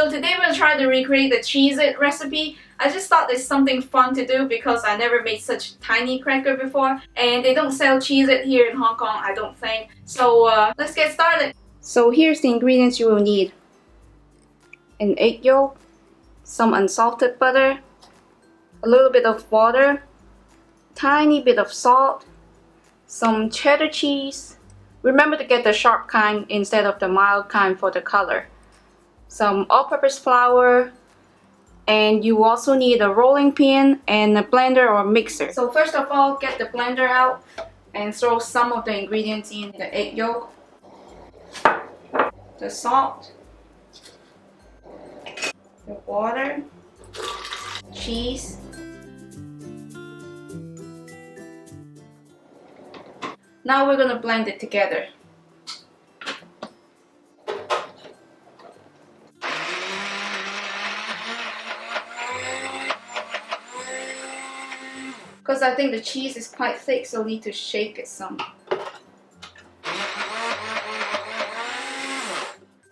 So today we're gonna try to recreate the Cheez-It recipe. I just thought it's something fun to do because I never made such tiny cracker before, and they don't sell Cheez-It here in Hong Kong, I don't think. So let's get started. So here's the ingredients you will need: an egg yolk, some unsalted butter, a little bit of water, tiny bit of salt, some cheddar cheese. Remember to get the sharp kind instead of the mild kind for the color. Some all-purpose flour, and you also need a rolling pin and a blender or mixer. So first of all, get the blender out and throw some of the ingredients in: the egg yolk, the salt, the water, cheese, now we're gonna blend it together. Because I think the cheese is quite thick, so we need to shake it some.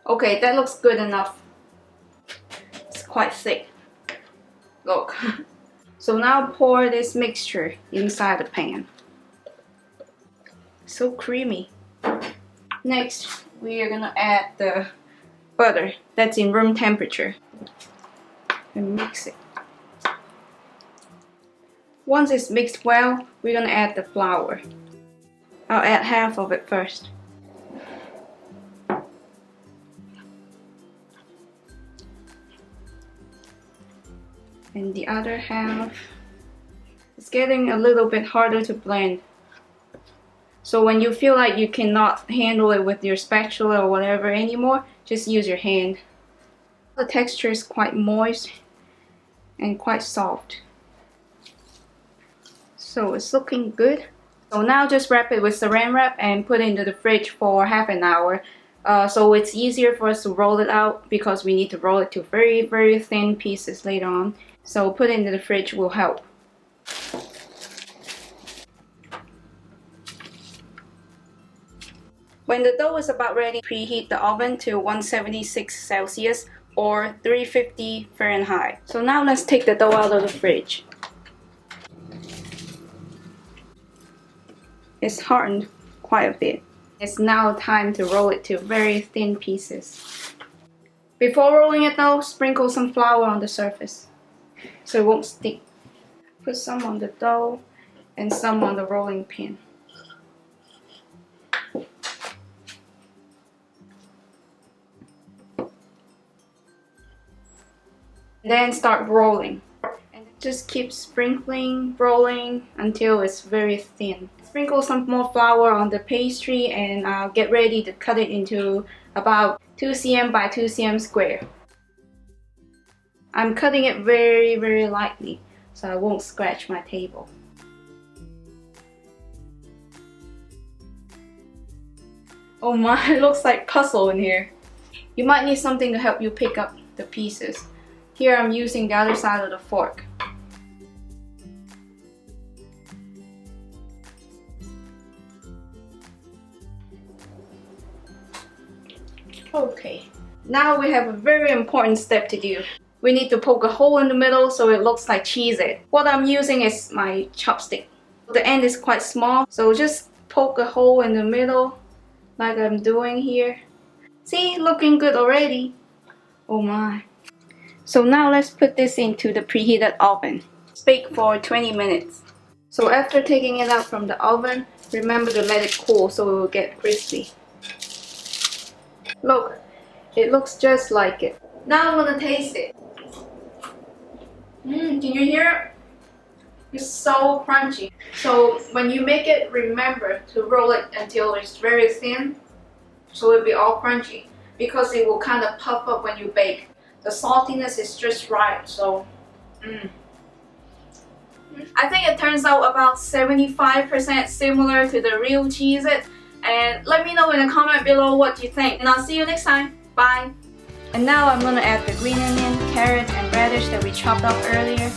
Okay, that looks good enough. It's quite thick. Look. So now pour this mixture inside the pan. So creamy. Next, we are gonna add the butter that's in room temperature and mix it. Once it's mixed well, we're gonna add the flour. I'll add half of it first. And the other half. It's getting a little bit harder to blend. So when you feel like you cannot handle it with your spatula or whatever anymore, just use your hand. The texture is quite moist and quite soft. So it's looking good. So now just wrap it with saran wrap and put it into the fridge for half an hour. So it's easier for us to roll it out because we need to roll it to very, very thin pieces later on. So put it into the fridge will help. When the dough is about ready, preheat the oven to 176 Celsius or 350 Fahrenheit. So now let's take the dough out of the fridge. It's hardened quite a bit. It's now time to roll it to very thin pieces. Before rolling it though, sprinkle some flour on the surface so it won't stick. Put some on the dough and some on the rolling pin. Then start rolling. And just keep sprinkling, rolling until it's very thin. Sprinkle some more flour on the pastry and get ready to cut it into about 2 cm by 2 cm square. I'm cutting it very, very lightly so I won't scratch my table. Oh my, it looks like puzzle in here. You might need something to help you pick up the pieces. Here I'm using the other side of the fork. Okay, now we have a very important step to do. We need to poke a hole in the middle so it looks like Cheez-It. What I'm using is my chopstick. The end is quite small, so just poke a hole in the middle like I'm doing here. See, looking good already. Oh my. So now let's put this into the preheated oven. Bake for 20 minutes. So after taking it out from the oven, remember to let it cool so it will get crispy. Look, it looks just like it. Now I'm gonna taste it. Can you hear it? It's so crunchy. So when you make it, remember to roll it until it's very thin so it'll be all crunchy because it will kind of puff up when you bake. The saltiness is just right, so I think it turns out about 75% similar to the real Cheez-It. And let me know in the comment below what you think. And I'll see you next time. Bye! And now I'm gonna add the green onion, carrots, and radish that we chopped up earlier.